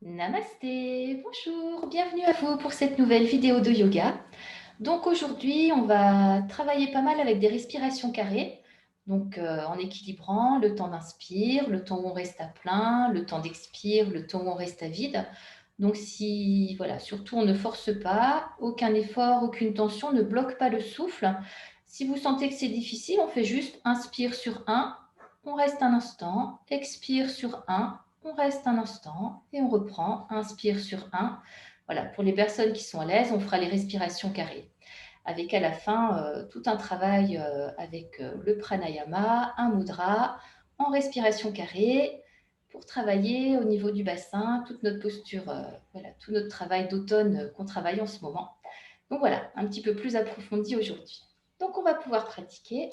Namasté, bonjour, bienvenue à vous pour cette nouvelle vidéo de yoga. Donc aujourd'hui, on va travailler pas mal avec des respirations carrées, donc en équilibrant le temps d'inspire, le temps où on reste à plein, le temps d'expire, le temps où on reste à vide. Donc si, voilà, surtout on ne force pas, aucun effort, aucune tension, ne bloque pas le souffle. Si vous sentez que c'est difficile, on fait juste inspire sur 1, on reste un instant, expire sur 1, on reste un instant et on reprend, inspire sur 1. Voilà, pour les personnes qui sont à l'aise, on fera les respirations carrées. Avec à la fin tout un travail avec le pranayama, un mudra, en respiration carrée, pour travailler au niveau du bassin, toute notre posture, voilà, tout notre travail d'automne qu'on travaille en ce moment. Donc voilà, un petit peu plus approfondi aujourd'hui. Donc on va pouvoir pratiquer.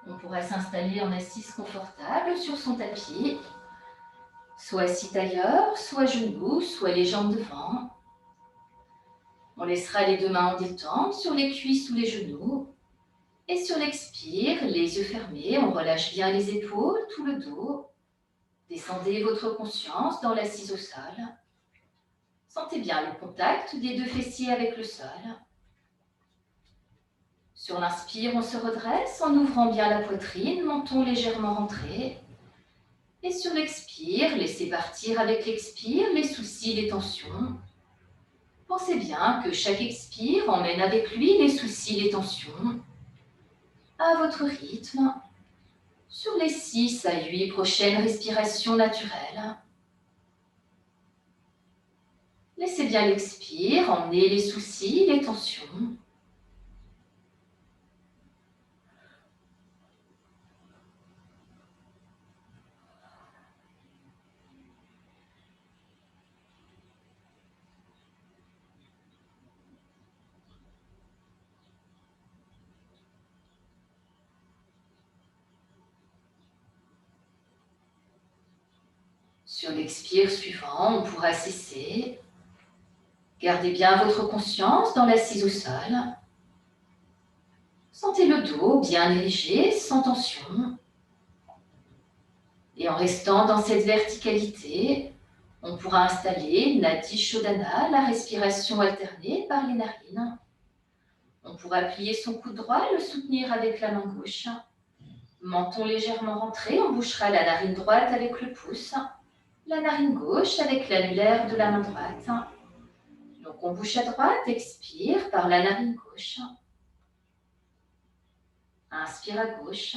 On pourra s'installer en assise confortable sur son tapis, soit assis tailleur, soit genoux, soit les jambes devant. On laissera les deux mains en détente sur les cuisses ou les genoux. Et sur l'expire, les yeux fermés, on relâche bien les épaules, tout le dos. Descendez votre conscience dans l'assise au sol. Sentez bien le contact des deux fessiers avec le sol. Sur l'inspire, on se redresse en ouvrant bien la poitrine, menton légèrement rentré. Et sur l'expire, laissez partir avec l'expire les soucis, les tensions. Pensez bien que chaque expire emmène avec lui les soucis, les tensions, à votre rythme, sur les 6 à 8 prochaines respirations naturelles. Laissez bien l'expire emmener les soucis, les tensions. Sur l'expire suivant, on pourra cesser. Gardez bien votre conscience dans l'assise au sol. Sentez le dos bien léger, sans tension. Et en restant dans cette verticalité, on pourra installer Nadi Shodhana, la respiration alternée par les narines. On pourra plier son coude droit, le soutenir avec la main gauche. Menton légèrement rentré, on bouchera la narine droite avec le pouce, la narine gauche avec l'annulaire de la main droite. Donc on bouche à droite, expire par la narine gauche. Inspire à gauche.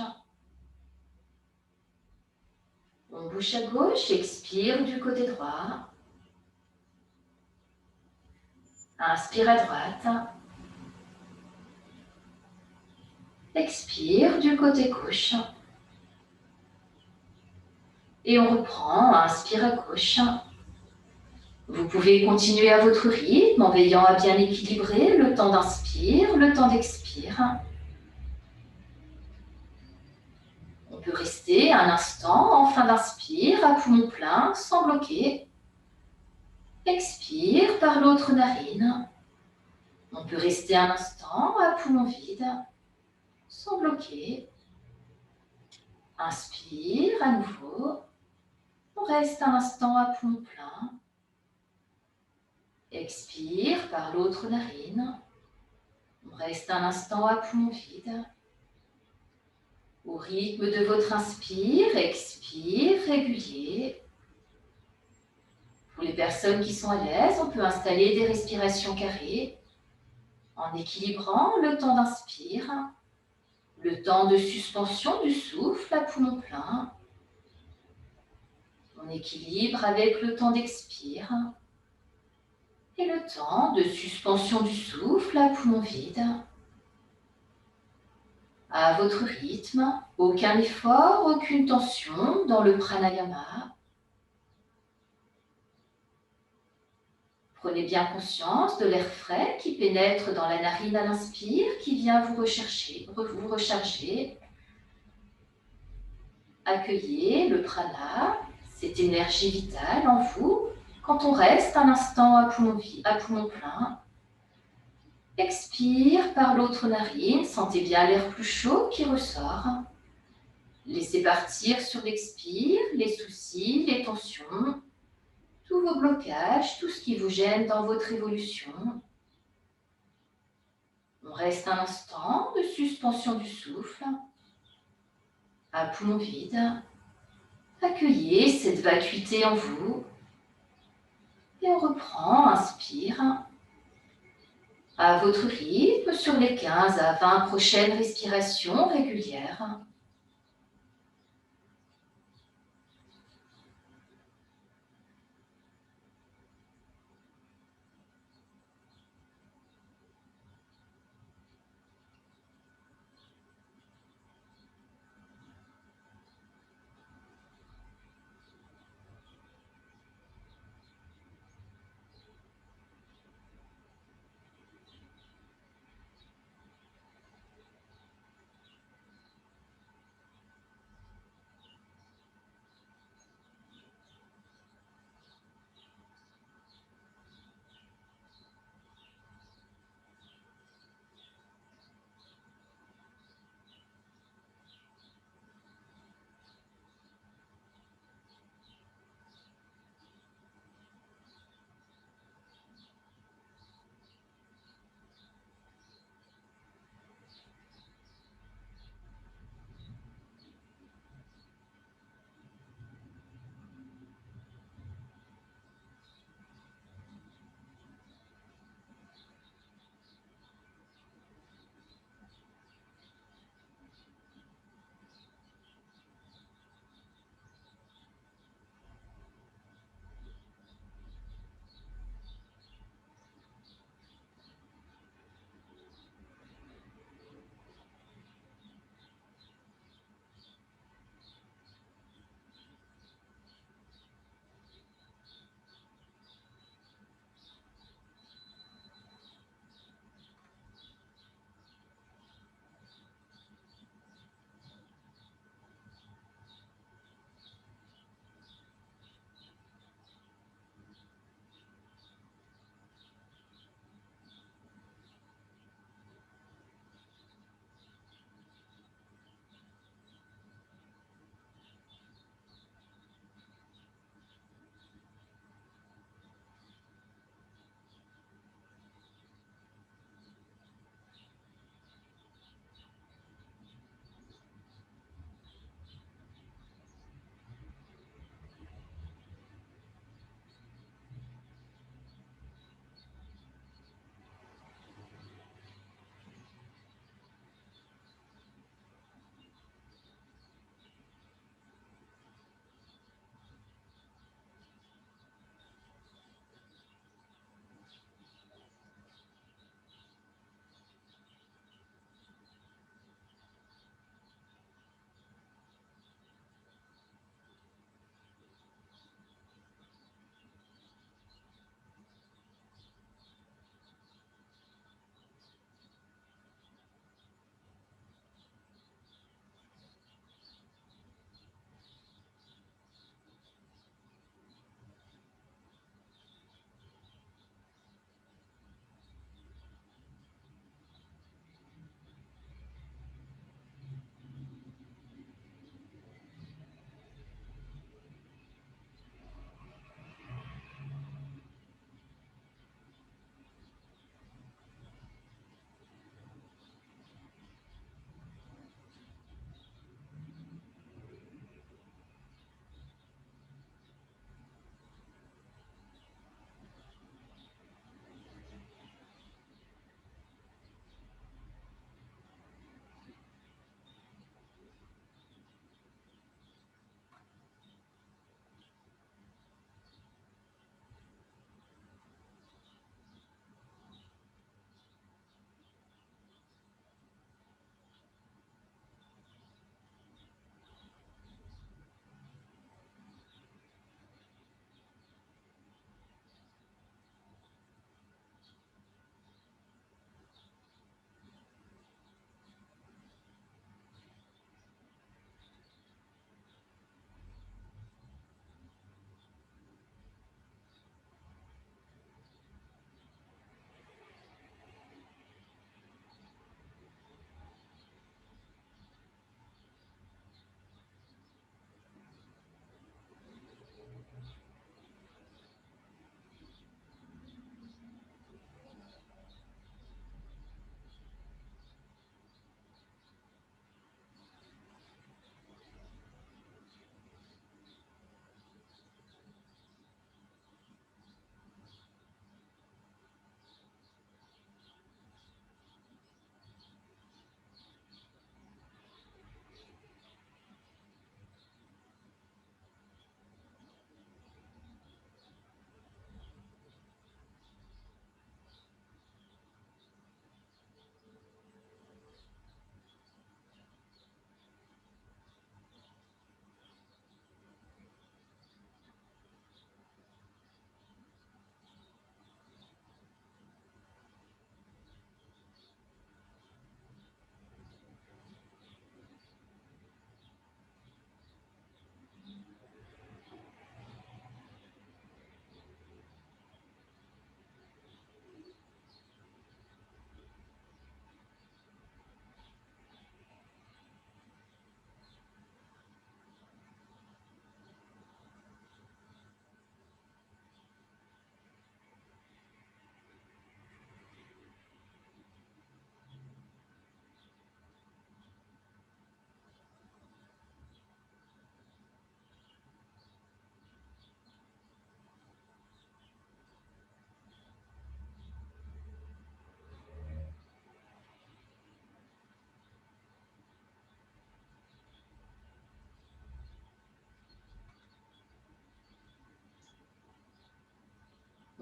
On bouche à gauche, expire du côté droit. Inspire à droite. Expire du côté gauche. Et on reprend, inspire à gauche. Vous pouvez continuer à votre rythme en veillant à bien équilibrer le temps d'inspire, le temps d'expire. On peut rester un instant en fin d'inspire à poumon plein, sans bloquer. Expire par l'autre narine. On peut rester un instant à poumon vide, sans bloquer. Inspire à nouveau. On reste un instant à poumon plein. Expire par l'autre narine. On reste un instant à poumon vide. Au rythme de votre inspire, expire régulier. Pour les personnes qui sont à l'aise, on peut installer des respirations carrées en équilibrant le temps d'inspire, le temps de suspension du souffle à poumon plein. On équilibre avec le temps d'expire et le temps de suspension du souffle à poumon vide. À votre rythme, aucun effort, aucune tension dans le pranayama. Prenez bien conscience de l'air frais qui pénètre dans la narine à l'inspire, qui vient vous recharger. Accueillez le prana, cette énergie vitale en vous, quand on reste un instant à poumon plein. Expire par l'autre narine, sentez bien l'air plus chaud qui ressort. Laissez partir sur l'expire les soucis, les tensions, tous vos blocages, tout ce qui vous gêne dans votre évolution. On reste un instant de suspension du souffle, à poumon vide. Accueillez cette vacuité en vous. Et on reprend, inspire. À votre rythme, sur les 15 à 20 prochaines respirations régulières.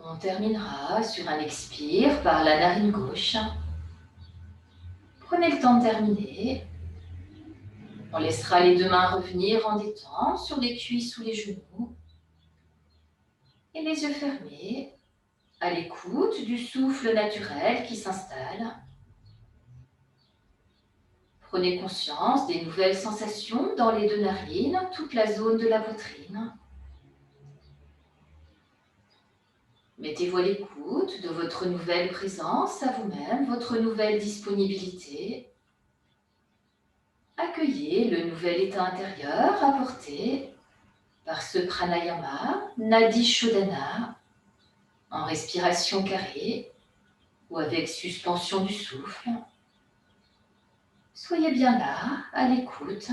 On terminera sur un expire par la narine gauche. Prenez le temps de terminer. On laissera les deux mains revenir en détente sur les cuisses ou les genoux. Et les yeux fermés, à l'écoute du souffle naturel qui s'installe. Prenez conscience des nouvelles sensations dans les deux narines, toute la zone de la poitrine. Mettez-vous à l'écoute de votre nouvelle présence à vous-même, votre nouvelle disponibilité. Accueillez le nouvel état intérieur apporté par ce pranayama, Nadi Shodhana, en respiration carrée ou avec suspension du souffle. Soyez bien là, à l'écoute.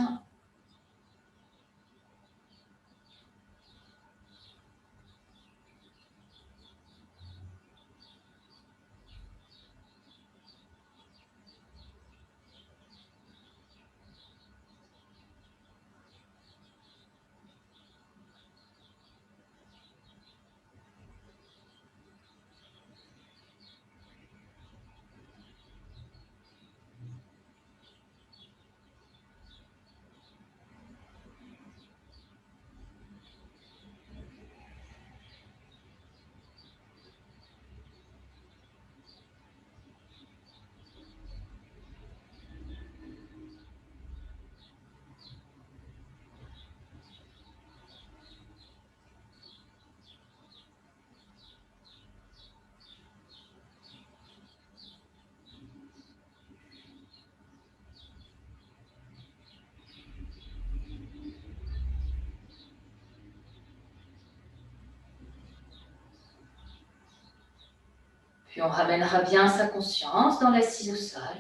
Puis on ramènera bien sa conscience dans l'assise au sol.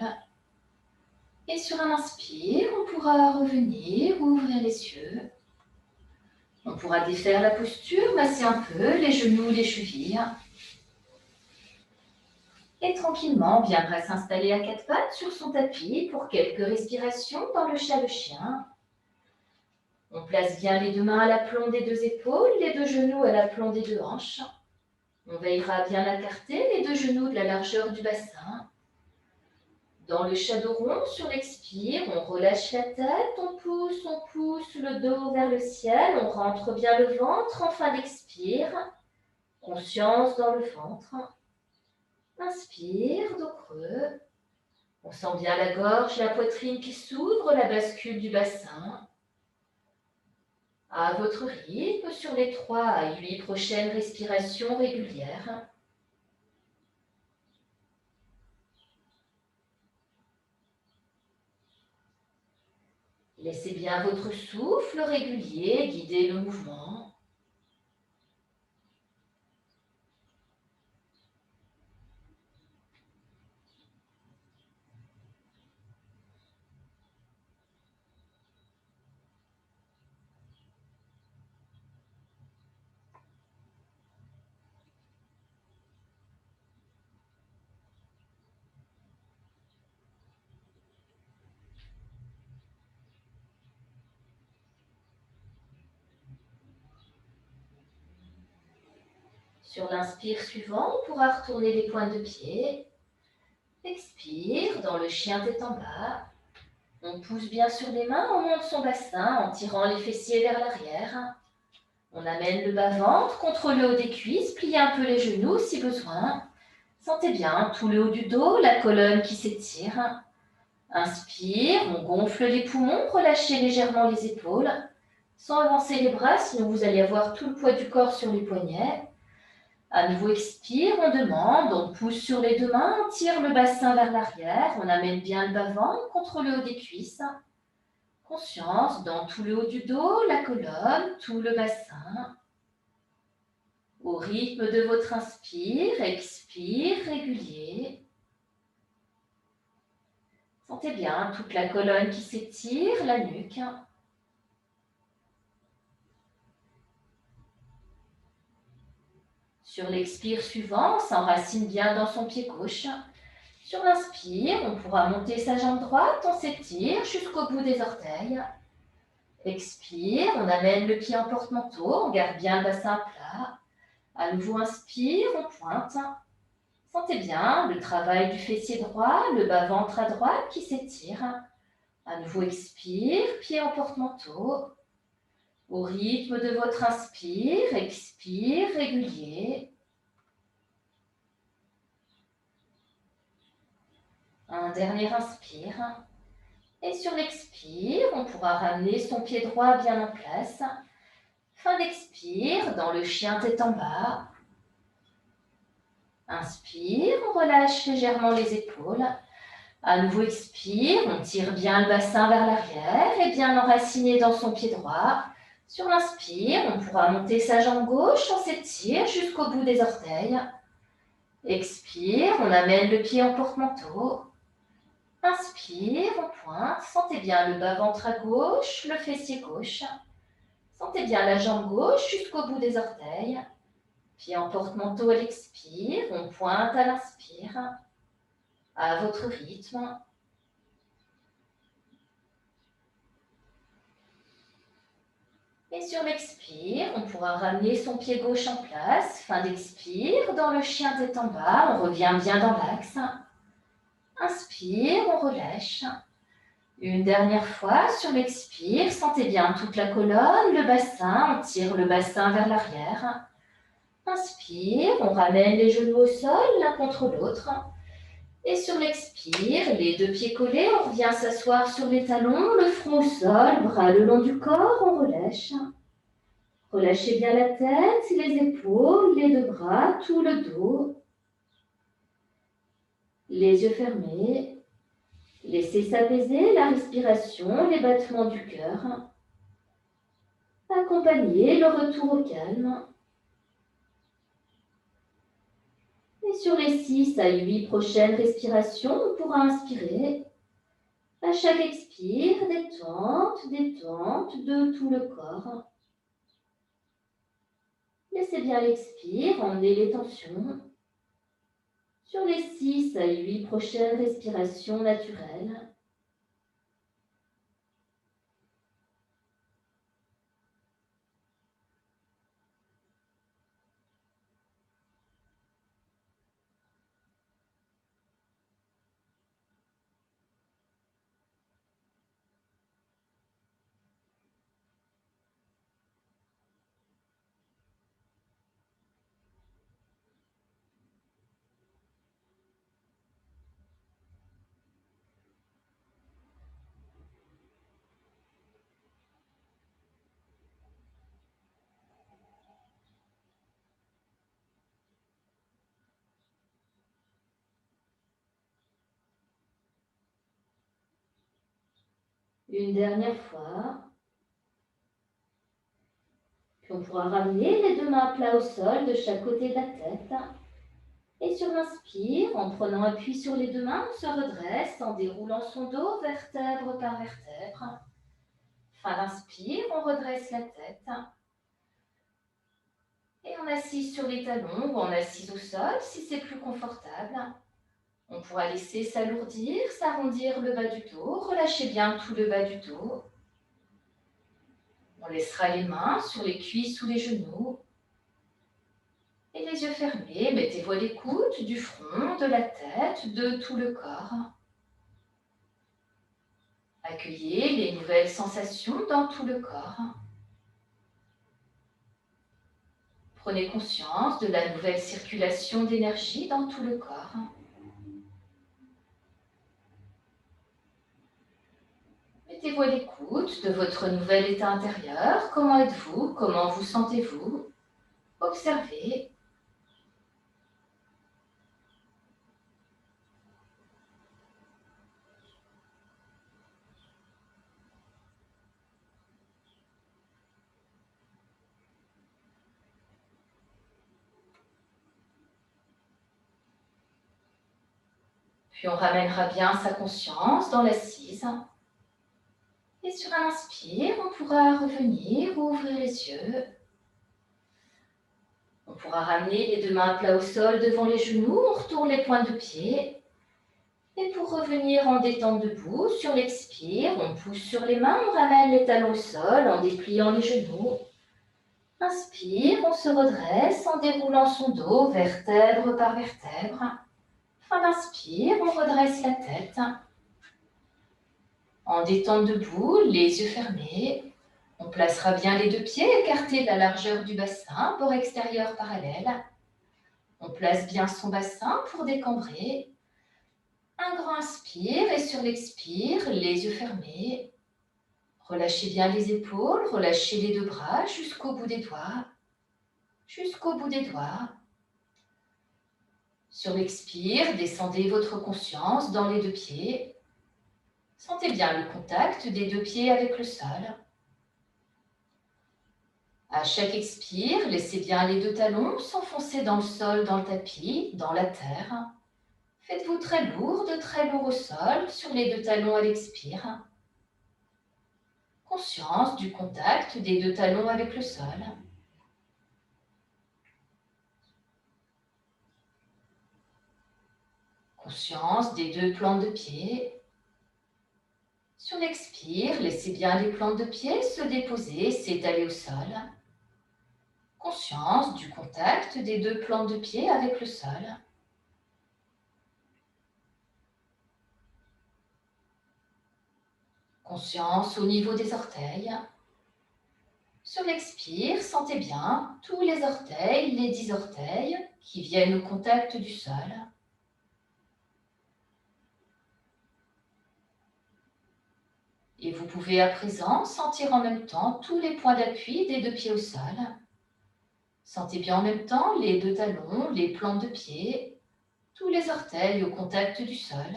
Et sur un inspire, on pourra revenir ou ouvrir les yeux. On pourra défaire la posture, masser un peu les genoux, les chevilles. Et tranquillement, on viendra s'installer à quatre pattes sur son tapis pour quelques respirations dans le chat de chien. On place bien les deux mains à l'aplomb des deux épaules, les deux genoux à l'aplomb des deux hanches. On veillera à bien écarter les deux genoux de la largeur du bassin. Dans le shadow rond, sur l'expire, on relâche la tête, on pousse le dos vers le ciel, on rentre bien le ventre en fin d'expire. Conscience dans le ventre. Inspire, dos creux. On sent bien la gorge, la poitrine qui s'ouvre, la bascule du bassin. À votre rythme, sur les 3 à 8 prochaines respirations régulières. Laissez bien votre souffle régulier guider le mouvement. Sur l'inspire suivant, on pourra retourner les pointes de pied. Expire, dans le chien tête en bas. On pousse bien sur les mains, on monte son bassin en tirant les fessiers vers l'arrière. On amène le bas-ventre contre le haut des cuisses, pliez un peu les genoux si besoin. Sentez bien tout le haut du dos, la colonne qui s'étire. Inspire, on gonfle les poumons, relâchez légèrement les épaules. Sans avancer les bras, sinon vous allez avoir tout le poids du corps sur les poignets. À nouveau, expire, on demande, on pousse sur les deux mains, on tire le bassin vers l'arrière, on amène bien le bas-ventre contre le haut des cuisses. Conscience dans tout le haut du dos, la colonne, tout le bassin. Au rythme de votre inspire, expire, régulier. Sentez bien toute la colonne qui s'étire, la nuque. Sur l'expire suivant, on s'enracine bien dans son pied gauche. Sur l'inspire, on pourra monter sa jambe droite, on s'étire jusqu'au bout des orteils. Expire, on amène le pied en porte-manteau, on garde bien le bassin plat. À nouveau, inspire, on pointe. Sentez bien le travail du fessier droit, le bas-ventre à droite qui s'étire. À nouveau, expire, pied en porte-manteau. Au rythme de votre inspire, expire, régulier. Un dernier inspire. Et sur l'expire, on pourra ramener son pied droit bien en place. Fin d'expire, dans le chien tête en bas. Inspire, on relâche légèrement les épaules. À nouveau, expire, on tire bien le bassin vers l'arrière et bien enraciné dans son pied droit. Sur l'inspire, on pourra monter sa jambe gauche, on s'étire jusqu'au bout des orteils. Expire, on amène le pied en porte-manteau. Inspire, on pointe, sentez bien le bas-ventre à gauche, le fessier gauche. Sentez bien la jambe gauche jusqu'au bout des orteils. Pied en porte-manteau à l'expire, on pointe à l'inspire. À votre rythme. Et sur l'expire, on pourra ramener son pied gauche en place. Fin d'expire, dans le chien tête en bas, on revient bien dans l'axe. Inspire, on relâche. Une dernière fois, sur l'expire, sentez bien toute la colonne, le bassin, on tire le bassin vers l'arrière. Inspire, on ramène les genoux au sol, l'un contre l'autre. Et sur l'expire, les deux pieds collés, on revient s'asseoir sur les talons, le front au sol, bras le long du corps, on relâche. Relâchez bien la tête, les épaules, les deux bras, tout le dos. Les yeux fermés. Laissez s'apaiser la respiration, les battements du cœur. Accompagnez le retour au calme. Et sur les 6 à 8 prochaines respirations, on pourra inspirer. À chaque expire, détente, détente de tout le corps. Laissez bien l'expire, emmener les tensions. Sur les 6 à 8 prochaines respirations naturelles. Une dernière fois. Puis on pourra ramener les deux mains à plat au sol de chaque côté de la tête. Et sur l'inspire, en prenant appui sur les deux mains, on se redresse en déroulant son dos vertèbre par vertèbre. Fin d'inspire, on redresse la tête. Et on assise sur les talons ou on assise au sol si c'est plus confortable. On pourra laisser s'alourdir, s'arrondir le bas du dos. Relâchez bien tout le bas du dos. On laissera les mains sur les cuisses ou les genoux. Et les yeux fermés, mettez-vous à l'écoute du front, de la tête, de tout le corps. Accueillez les nouvelles sensations dans tout le corps. Prenez conscience de la nouvelle circulation d'énergie dans tout le corps. Mettez-vous à l'écoute de votre nouvel état intérieur. Comment êtes-vous? Comment vous sentez-vous? Observez. Puis on ramènera bien sa conscience dans l'assise. Et sur un inspire, on pourra revenir, ouvrir les yeux. On pourra ramener les deux mains à plat au sol devant les genoux, on retourne les pointes de pied. Et pour revenir en détente debout, sur l'expire, on pousse sur les mains, on ramène les talons au sol en dépliant les genoux. Inspire, on se redresse en déroulant son dos vertèbre par vertèbre. Fin d'inspire, on redresse la tête. En détente debout, les yeux fermés. On placera bien les deux pieds écartés de la largeur du bassin, bord extérieur parallèle. On place bien son bassin pour décambrer. Un grand inspire et sur l'expire, les yeux fermés. Relâchez bien les épaules, relâchez les deux bras jusqu'au bout des doigts. Jusqu'au bout des doigts. Sur l'expire, descendez votre conscience dans les deux pieds. Sentez bien le contact des deux pieds avec le sol. À chaque expire, laissez bien les deux talons s'enfoncer dans le sol, dans le tapis, dans la terre. Faites-vous très lourd au sol, sur les deux talons à l'expire. Conscience du contact des deux talons avec le sol. Conscience des deux plantes de pied. Sur l'expire, laissez bien les plantes de pied se déposer, s'étaler au sol. Conscience du contact des deux plantes de pied avec le sol. Conscience au niveau des orteils. Sur l'expire, sentez bien tous les orteils, les 10 orteils qui viennent au contact du sol. Et vous pouvez à présent sentir en même temps tous les points d'appui des deux pieds au sol. Sentez bien en même temps les deux talons, les plantes de pied, tous les orteils au contact du sol.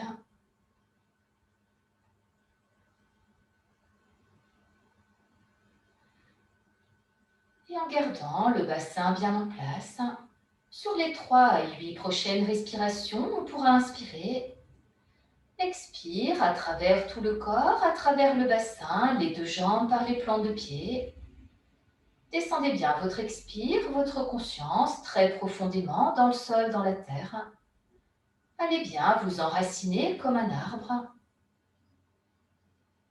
Et en gardant le bassin bien en place, sur les 3 à 8 prochaines respirations, on pourra inspirer. Expire à travers tout le corps, à travers le bassin, les deux jambes par les plantes de pied. Descendez bien votre expire, votre conscience très profondément dans le sol, dans la terre. Allez bien vous enraciner comme un arbre.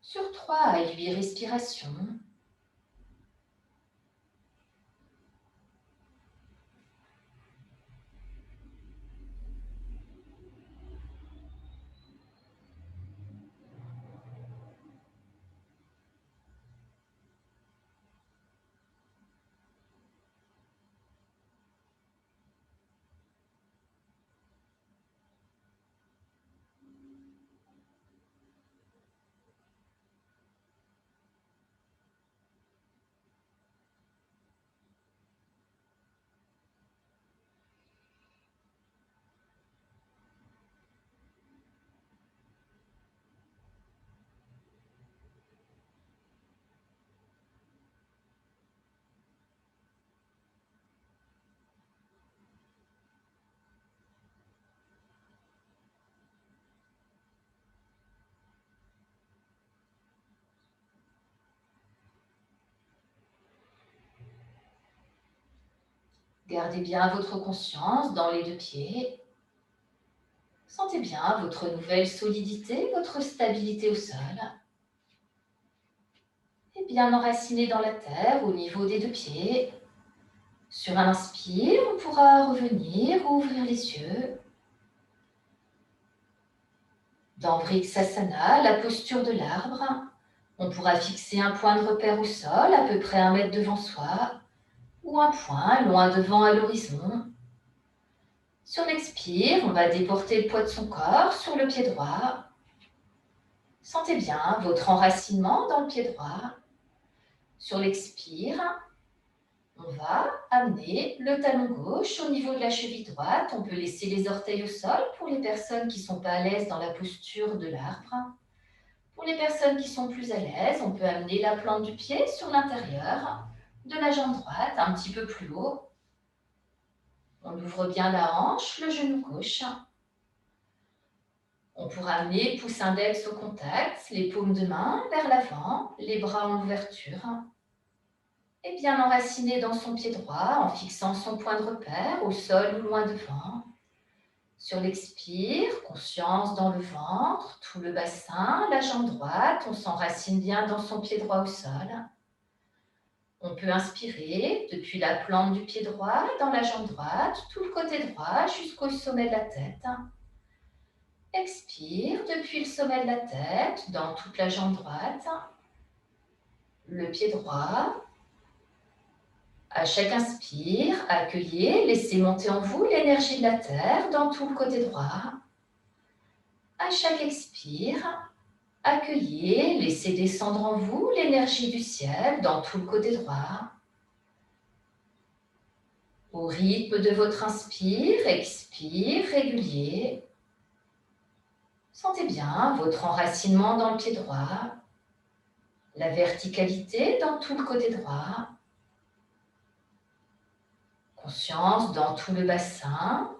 Sur 3 à 8 respirations. Gardez bien votre conscience dans les deux pieds. Sentez bien votre nouvelle solidité, votre stabilité au sol. Et bien enraciné dans la terre au niveau des deux pieds. Sur un inspire, on pourra revenir, ouvrir les yeux. Dans Vriksasana, la posture de l'arbre, on pourra fixer un point de repère au sol, à peu près 1 mètre devant soi, ou un point loin devant à l'horizon. Sur l'expire, on va déporter le poids de son corps sur le pied droit. Sentez bien votre enracinement dans le pied droit. Sur l'expire, on va amener le talon gauche au niveau de la cheville droite. On peut laisser les orteils au sol pour les personnes qui ne sont pas à l'aise dans la posture de l'arbre. Pour les personnes qui sont plus à l'aise, on peut amener la plante du pied sur l'intérieur de la jambe droite, un petit peu plus haut. On ouvre bien la hanche, le genou gauche. On pourra amener pouce index au contact, les paumes de main vers l'avant, les bras en ouverture. Et bien enraciné dans son pied droit en fixant son point de repère au sol ou loin devant. Sur l'expire, conscience dans le ventre, tout le bassin, la jambe droite, on s'enracine bien dans son pied droit au sol. On peut inspirer depuis la plante du pied droit dans la jambe droite, tout le côté droit jusqu'au sommet de la tête. Expire depuis le sommet de la tête dans toute la jambe droite, le pied droit. À chaque inspire, accueillez, laissez monter en vous l'énergie de la terre dans tout le côté droit. À chaque expire, accueillez, laissez descendre en vous l'énergie du ciel dans tout le côté droit. Au rythme de votre inspire, expire, régulier. Sentez bien votre enracinement dans le pied droit, la verticalité dans tout le côté droit, conscience dans tout le bassin.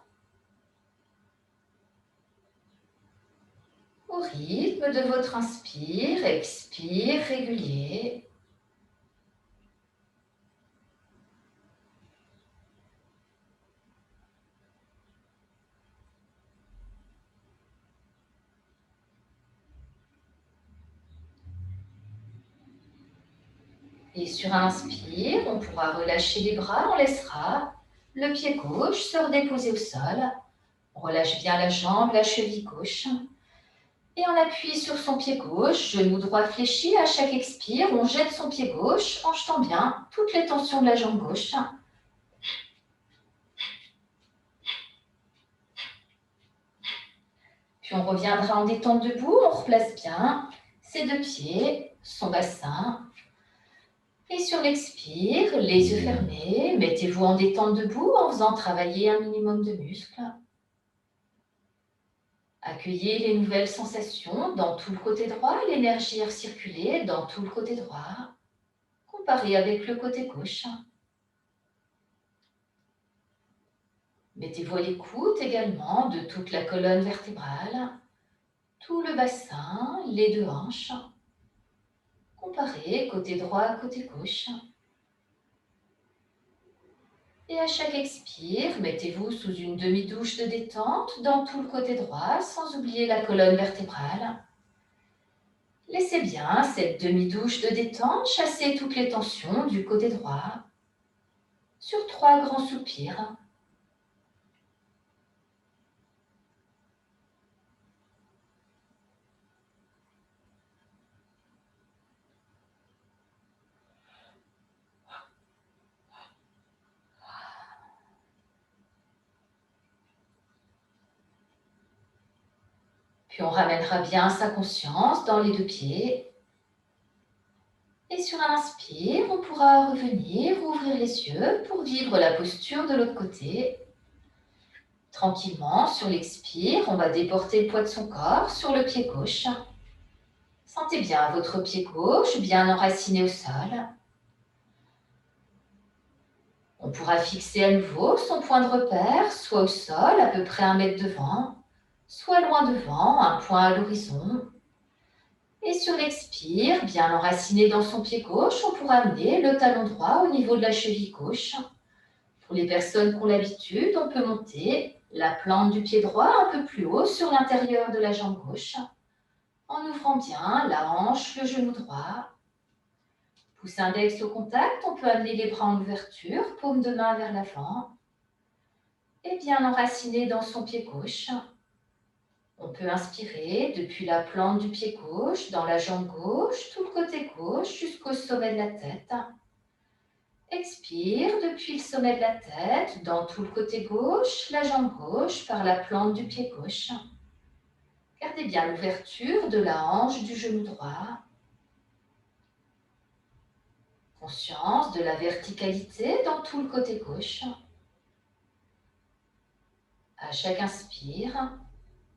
Au rythme de votre inspire, expire, régulier. Et sur un inspire, on pourra relâcher les bras, on laissera le pied gauche se redéposer au sol. On relâche bien la jambe, la cheville gauche. Et on appuie sur son pied gauche, genou droit fléchi. À chaque expire, on jette son pied gauche en jetant bien toutes les tensions de la jambe gauche. Puis on reviendra en détente debout, on replace bien ses deux pieds, son bassin. Et sur l'expire, les yeux fermés, mettez-vous en détente debout en faisant travailler un minimum de muscles. Accueillez les nouvelles sensations dans tout le côté droit, l'énergie recirculée dans tout le côté droit. Comparez avec le côté gauche. Mettez-vous à l'écoute également de toute la colonne vertébrale, tout le bassin, les deux hanches. Comparez côté droit, côté gauche. Et à chaque expire, mettez-vous sous une demi-douche de détente dans tout le côté droit, sans oublier la colonne vertébrale. Laissez bien cette demi-douche de détente chasser toutes les tensions du côté droit. Sur 3 grands soupirs. Puis on ramènera bien sa conscience dans les deux pieds. Et sur un inspire, on pourra revenir, ouvrir les yeux pour vivre la posture de l'autre côté. Tranquillement, sur l'expire, on va déporter le poids de son corps sur le pied gauche. Sentez bien votre pied gauche bien enraciné au sol. On pourra fixer à nouveau son point de repère, soit au sol, à peu près 1 mètre devant, soit loin devant, un point à l'horizon. Et sur l'expire, bien enraciné dans son pied gauche, on pourra amener le talon droit au niveau de la cheville gauche. Pour les personnes qui ont l'habitude, on peut monter la plante du pied droit un peu plus haut sur l'intérieur de la jambe gauche, en ouvrant bien la hanche, le genou droit. Pouce index au contact, on peut amener les bras en ouverture, paume de main vers l'avant, et bien enraciné dans son pied gauche. On peut inspirer depuis la plante du pied gauche, dans la jambe gauche, tout le côté gauche jusqu'au sommet de la tête. Expire depuis le sommet de la tête, dans tout le côté gauche, la jambe gauche par la plante du pied gauche. Gardez bien l'ouverture de la hanche du genou droit. Conscience de la verticalité dans tout le côté gauche. À chaque inspire,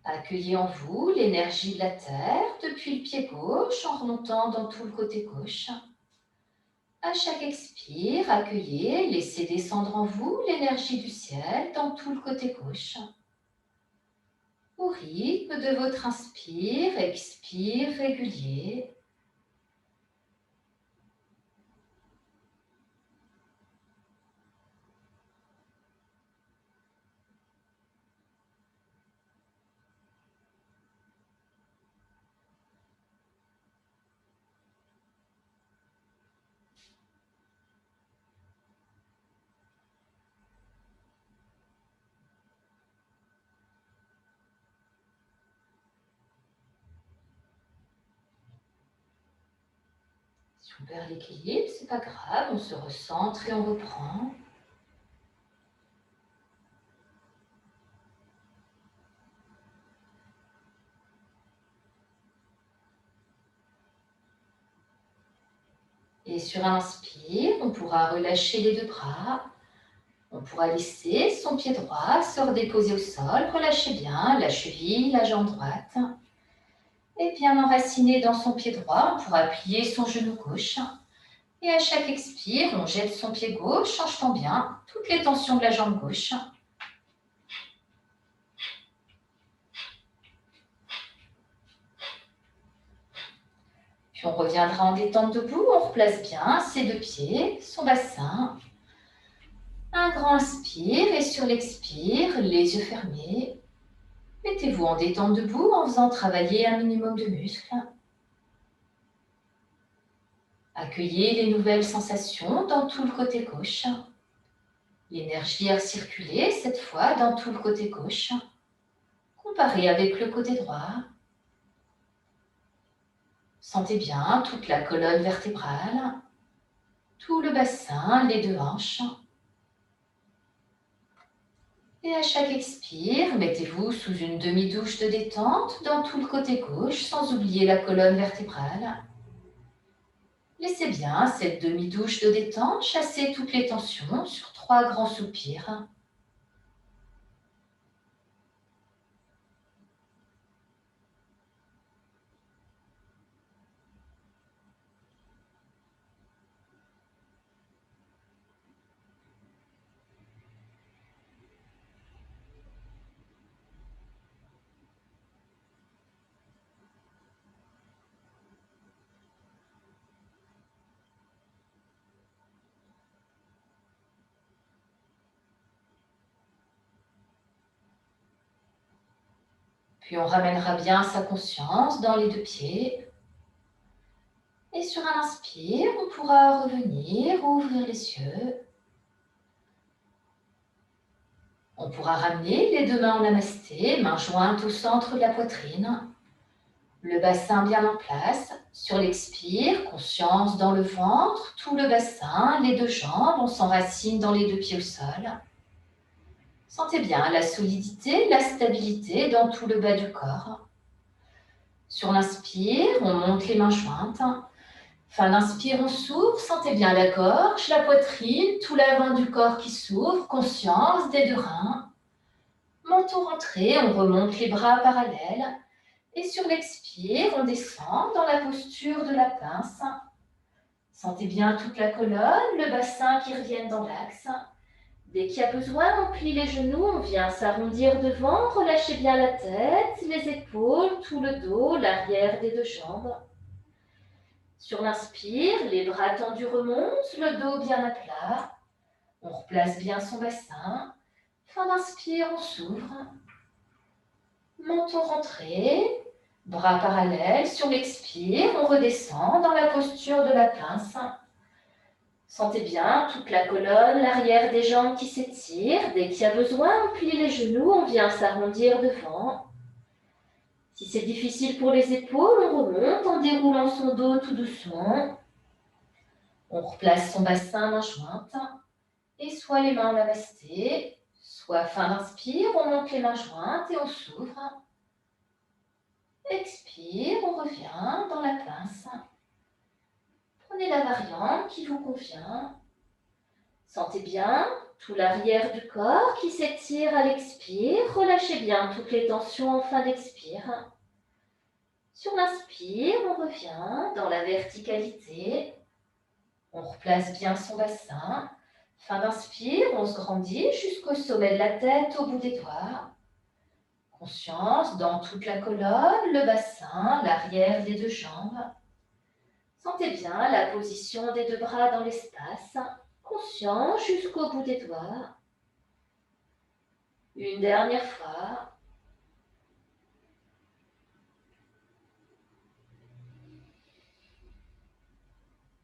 accueillez en vous l'énergie de la terre depuis le pied gauche en remontant dans tout le côté gauche. À chaque expire, accueillez, laissez descendre en vous l'énergie du ciel dans tout le côté gauche. Au rythme de votre inspire, expire régulier. Si on perd l'équilibre, c'est pas grave, on se recentre et on reprend. Et sur un inspire, on pourra relâcher les deux bras. On pourra laisser son pied droit se redéposer au sol. Relâchez bien la cheville, la jambe droite. Et bien enraciné dans son pied droit, on pourra plier son genou gauche. Et à chaque expire, on jette son pied gauche en jetant bien toutes les tensions de la jambe gauche. Puis on reviendra en détente debout, on replace bien ses deux pieds, son bassin. Un grand inspire et sur l'expire, les yeux fermés. Mettez-vous en détente debout en faisant travailler un minimum de muscles. Accueillez les nouvelles sensations dans tout le côté gauche. L'énergie a circulé cette fois dans tout le côté gauche. Comparez avec le côté droit. Sentez bien toute la colonne vertébrale, tout le bassin, les deux hanches. Et à chaque expire, mettez-vous sous une demi-douche de détente dans tout le côté gauche, sans oublier la colonne vertébrale. Laissez bien cette demi-douche de détente chasser toutes les tensions sur 3 grands soupirs. Puis on ramènera bien sa conscience dans les deux pieds. Et sur un inspire, on pourra revenir, ouvrir les yeux. On pourra ramener les deux mains en namasté, mains jointes au centre de la poitrine. Le bassin bien en place. Sur l'expire, conscience dans le ventre, tout le bassin, les deux jambes, on s'enracine dans les deux pieds au sol. Sentez bien la solidité, la stabilité dans tout le bas du corps. Sur l'inspire, on monte les mains jointes. Fin d'inspire, on s'ouvre. Sentez bien la gorge, la poitrine, tout l'avant du corps qui s'ouvre. Conscience des deux reins. Menton rentré, on remonte les bras parallèles. Et sur l'expire, on descend dans la posture de la pince. Sentez bien toute la colonne, le bassin qui reviennent dans l'axe. Dès qu'il y a besoin, on plie les genoux, on vient s'arrondir devant, relâchez bien la tête, les épaules, tout le dos, l'arrière des deux jambes. Sur l'inspire, les bras tendus remontent, le dos bien à plat. On replace bien son bassin. Fin d'inspire, on s'ouvre. Menton rentré, bras parallèles. Sur l'expire, on redescend dans la posture de la pince. Sentez bien toute la colonne, l'arrière des jambes qui s'étire. Dès qu'il y a besoin, on plie les genoux, on vient s'arrondir devant. Si c'est difficile pour les épaules, on remonte en déroulant son dos tout doucement. On replace son bassin main jointe. Et soit les mains en namasté, soit fin d'inspire, on monte les mains jointes et on s'ouvre. Expire, on revient dans la pince. Prenez la variante qui vous convient. Sentez bien tout l'arrière du corps qui s'étire à l'expire. Relâchez bien toutes les tensions en fin d'expire. Sur l'inspire, on revient dans la verticalité. On replace bien son bassin. Fin d'inspire, on se grandit jusqu'au sommet de la tête, au bout des doigts. Conscience dans toute la colonne, le bassin, l'arrière des deux jambes. Sentez bien la position des deux bras dans l'espace. Conscient jusqu'au bout des doigts. Une dernière fois.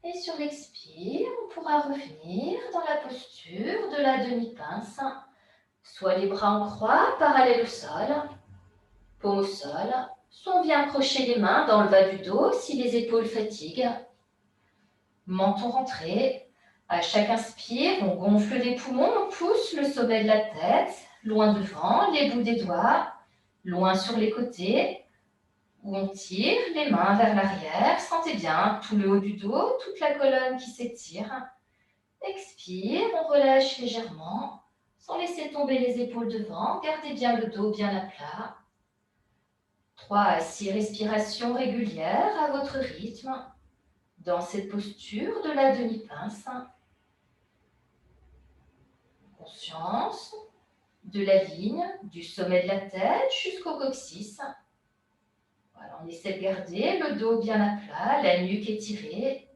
Et sur l'expire, on pourra revenir dans la posture de la demi-pince. Soit les bras en croix, parallèles au sol, paume au sol. Soit on vient accrocher les mains dans le bas du dos si les épaules fatiguent. menton rentré. À chaque inspire, on gonfle les poumons, on pousse le sommet de la tête, loin devant, les bouts des doigts, loin sur les côtés, où on tire les mains vers l'arrière. Sentez bien tout le haut du dos, toute la colonne qui s'étire. Expire, on relâche légèrement, sans laisser tomber les épaules devant. Gardez bien le dos bien à plat. 3 à 6 respirations régulières à votre rythme, dans cette posture de la demi-pince. Conscience de la ligne du sommet de la tête jusqu'au coccyx. Voilà, on essaie de garder le dos bien à plat, la nuque étirée.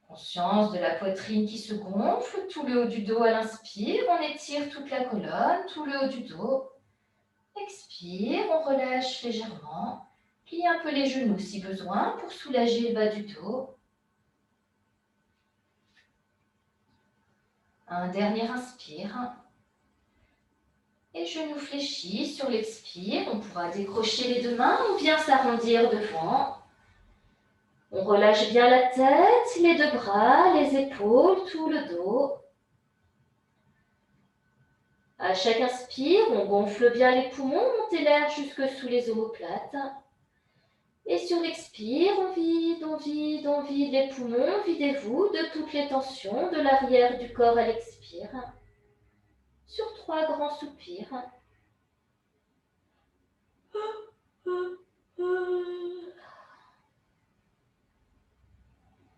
Conscience de la poitrine qui se gonfle, tout le haut du dos à l'inspire. On étire toute la colonne, tout le haut du dos. Expire, on relâche légèrement. Plie un peu les genoux si besoin pour soulager le bas du dos. Un dernier inspire. Et genoux fléchis sur l'expire. On pourra décrocher les deux mains ou bien s'arrondir devant. On relâche bien la tête, les deux bras, les épaules, tout le dos. À chaque inspire, on gonfle bien les poumons, montez l'air jusque sous les omoplates. Et sur l'expire, on vide, on vide, on vide les poumons. Videz-vous de toutes les tensions de l'arrière du corps à l'expire. Sur 3 grands soupirs.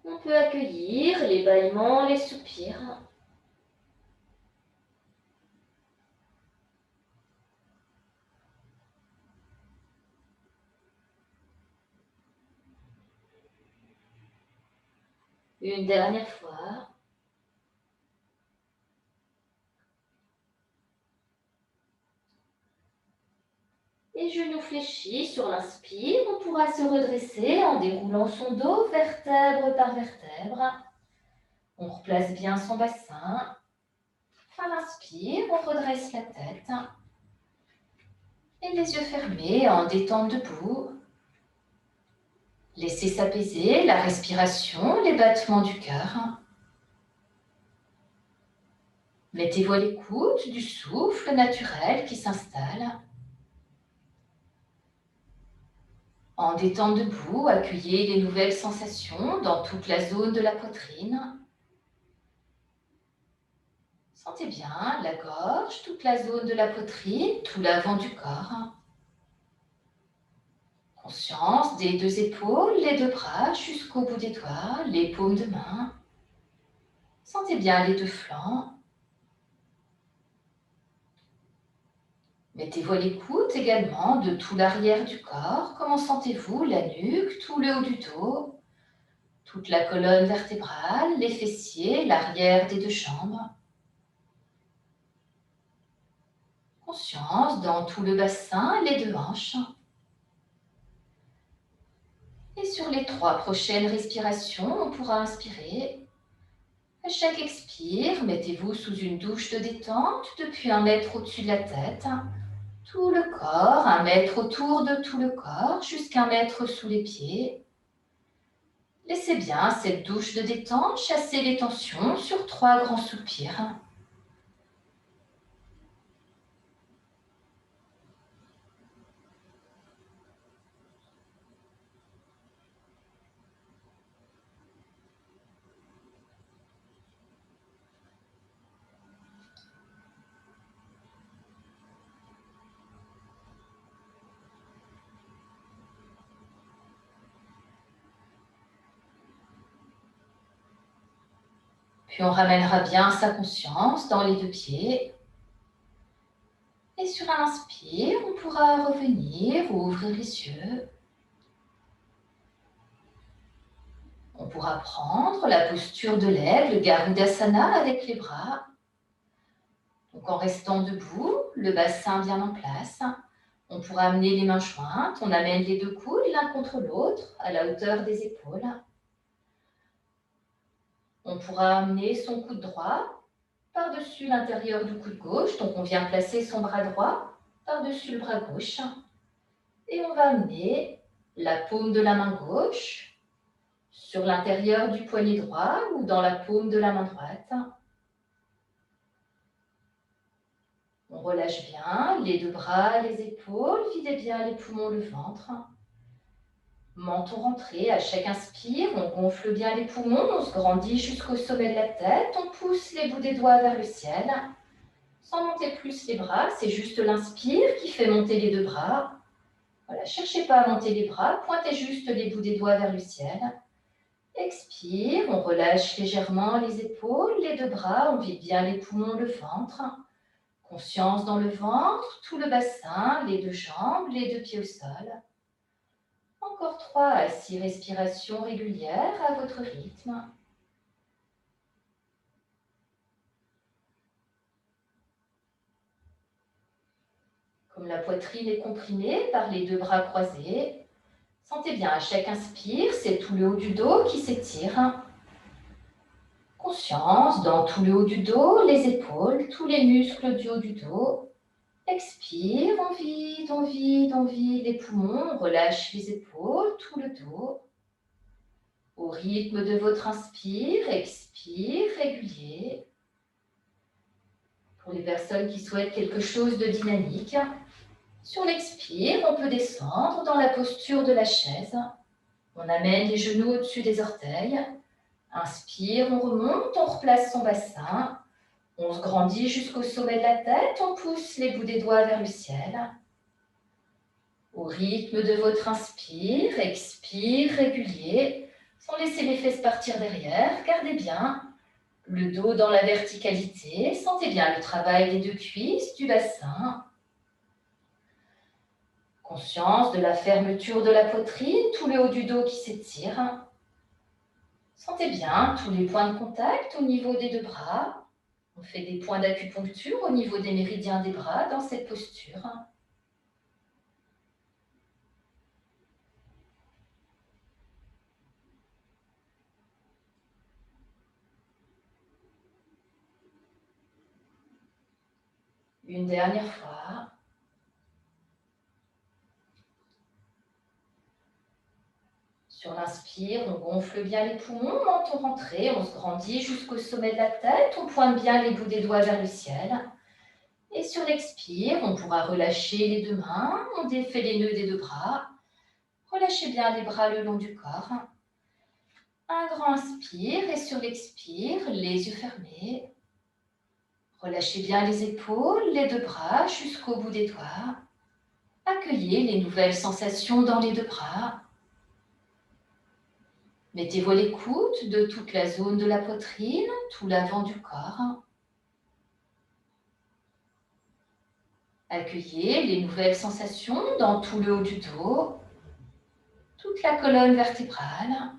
On peut accueillir les bâillements, les soupirs. Une dernière fois. Et genoux fléchis sur l'inspire, on pourra se redresser en déroulant son dos vertèbre par vertèbre. On replace bien son bassin. Fin l'inspire, on redresse la tête. Et les yeux fermés en détente debout. Laissez s'apaiser la respiration, les battements du cœur. Mettez-vous à l'écoute du souffle naturel qui s'installe. En détente debout, accueillez les nouvelles sensations dans toute la zone de la poitrine. Sentez bien la gorge, toute la zone de la poitrine, tout l'avant du corps. Conscience des deux épaules, les deux bras jusqu'au bout des doigts, les paumes de main. Sentez bien les deux flancs. Mettez-vous à l'écoute également de tout l'arrière du corps. Comment sentez-vous la nuque, tout le haut du dos, toute la colonne vertébrale, les fessiers, l'arrière des deux jambes. Conscience dans tout le bassin, les deux hanches. Et sur les 3 prochaines respirations, on pourra inspirer. À chaque expire, mettez-vous sous une douche de détente depuis 1 mètre au-dessus de la tête. Tout le corps, 1 mètre autour de tout le corps, jusqu'à 1 mètre sous les pieds. Laissez bien cette douche de détente chasser les tensions sur 3 grands soupirs. Puis on ramènera bien sa conscience dans les 2 pieds. Et sur un inspire, on pourra revenir ou ouvrir les yeux. On pourra prendre la posture de l'aigle, Garudasana avec les bras. Donc en restant debout, le bassin bien en place. On pourra amener les mains jointes. On amène les 2 coudes l'un contre l'autre à la hauteur des épaules. On pourra amener son coude droit par-dessus l'intérieur du coude gauche. Donc on vient placer son bras droit par-dessus le bras gauche. Et on va amener la paume de la main gauche sur l'intérieur du poignet droit ou dans la paume de la main droite. On relâche bien les deux bras, les épaules, videz bien les poumons, le ventre. Menton rentré, à chaque inspire, on gonfle bien les poumons, on se grandit jusqu'au sommet de la tête, on pousse les bouts des doigts vers le ciel. Sans monter plus les bras, c'est juste l'inspire qui fait monter les deux bras. Voilà, cherchez pas à monter les bras, pointez juste les bouts des doigts vers le ciel. Expire, on relâche légèrement les épaules, les deux bras, on vide bien les poumons, le ventre. Conscience dans le ventre, tout le bassin, les deux jambes, les deux pieds au sol. Encore 3 à 6 respirations régulières à votre rythme. Comme la poitrine est comprimée par les deux bras croisés, sentez bien à chaque inspire, c'est tout le haut du dos qui s'étire. Conscience dans tout le haut du dos, les épaules, tous les muscles du haut du dos. Expire, on vide, on vide, on vide les poumons, on relâche les épaules, tout le dos. Au rythme de votre inspire, expire, régulier. Pour les personnes qui souhaitent quelque chose de dynamique, sur l'expire, on peut descendre dans la posture de la chaise. On amène les genoux au-dessus des orteils. Inspire, on remonte, on replace son bassin. On se grandit jusqu'au sommet de la tête, on pousse les bouts des doigts vers le ciel. Au rythme de votre inspire, expire, régulier, sans laisser les fesses partir derrière. Gardez bien le dos dans la verticalité. Sentez bien le travail des deux cuisses, du bassin. Conscience de la fermeture de la poitrine, tout le haut du dos qui s'étire. Sentez bien tous les points de contact au niveau des deux bras. On fait des points d'acupuncture au niveau des méridiens des bras dans cette posture. Une dernière fois. Sur l'inspire, on gonfle bien les poumons, menton rentré, on se grandit jusqu'au sommet de la tête, on pointe bien les bouts des doigts vers le ciel. Et sur l'expire, on pourra relâcher les deux mains, on défait les nœuds des deux bras. Relâchez bien les bras le long du corps. Un grand inspire et sur l'expire, les yeux fermés. Relâchez bien les épaules, les deux bras jusqu'au bout des doigts. Accueillez les nouvelles sensations dans les deux bras. Mettez-vous à l'écoute de toute la zone de la poitrine, tout l'avant du corps. Accueillez les nouvelles sensations dans tout le haut du dos, toute la colonne vertébrale.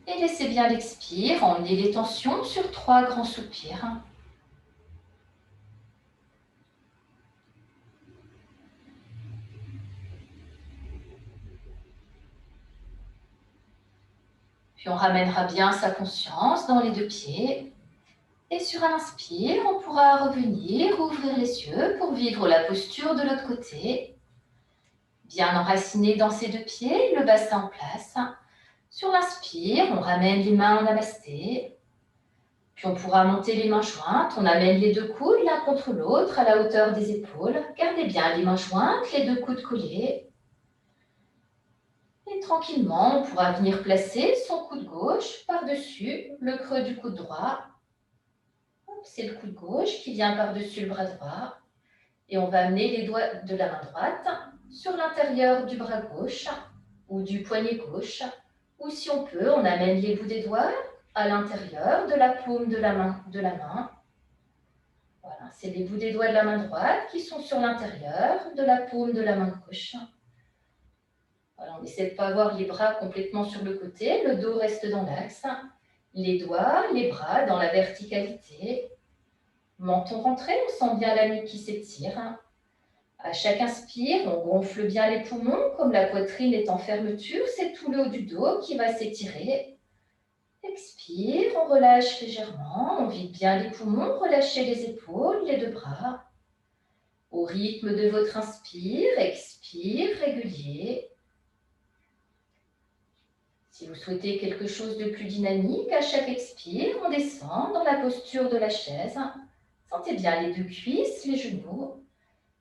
Et laissez bien l'expire, emmener les tensions sur 3 grands soupirs. Puis on ramènera bien sa conscience dans les deux pieds. Et sur un inspire, on pourra revenir, ouvrir les yeux pour vivre la posture de l'autre côté. Bien enraciné dans ses deux pieds, le bassin en place. Sur l'inspire, on ramène les mains en namasté. Puis on pourra monter les mains jointes. On amène les deux coudes l'un contre l'autre à la hauteur des épaules. Gardez bien les mains jointes, les deux coudes collés. Et tranquillement, on pourra venir placer son coude gauche par-dessus le creux du coude droit. C'est le coude gauche qui vient par-dessus le bras droit. Et on va amener les doigts de la main droite sur l'intérieur du bras gauche ou du poignet gauche. Ou si on peut, on amène les bouts des doigts à l'intérieur de la paume de la main. Voilà, c'est les bouts des doigts de la main droite qui sont sur l'intérieur de la paume de la main gauche. Voilà, on essaie de ne pas avoir les bras complètement sur le côté, le dos reste dans l'axe. Les doigts, les bras dans la verticalité. Menton rentré, on sent bien la nuque qui s'étire. À chaque inspire, on gonfle bien les poumons, comme la poitrine est en fermeture, c'est tout le haut du dos qui va s'étirer. Expire, on relâche légèrement, on vide bien les poumons, relâchez les épaules, les deux bras. Au rythme de votre inspire, expire régulier. Si vous souhaitez quelque chose de plus dynamique, à chaque expire, on descend dans la posture de la chaise. Sentez bien les deux cuisses, les genoux.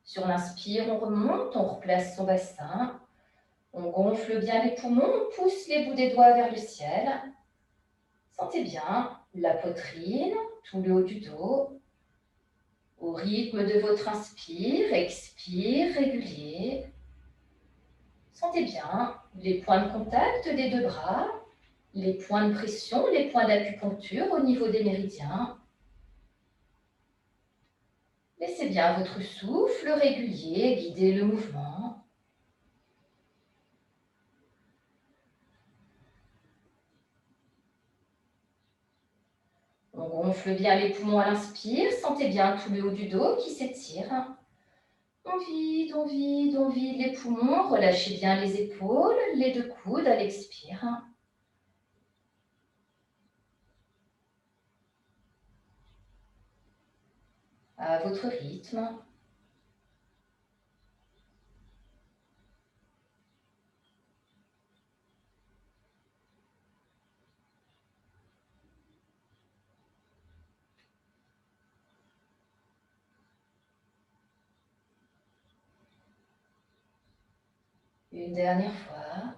Sur l'inspire, on remonte, on replace son bassin. On gonfle bien les poumons, on pousse les bouts des doigts vers le ciel. Sentez bien la poitrine, tout le haut du dos. Au rythme de votre inspire, expire régulier. Sentez bien les points de contact des deux bras, les points de pression, les points d'acupuncture au niveau des méridiens. Laissez bien votre souffle régulier guider le mouvement. On gonfle bien les poumons à l'inspire, sentez bien tout le haut du dos qui s'étire. On vide, on vide, on vide les poumons, relâchez bien les épaules, les deux coudes à l'expire. À votre rythme. Une dernière fois.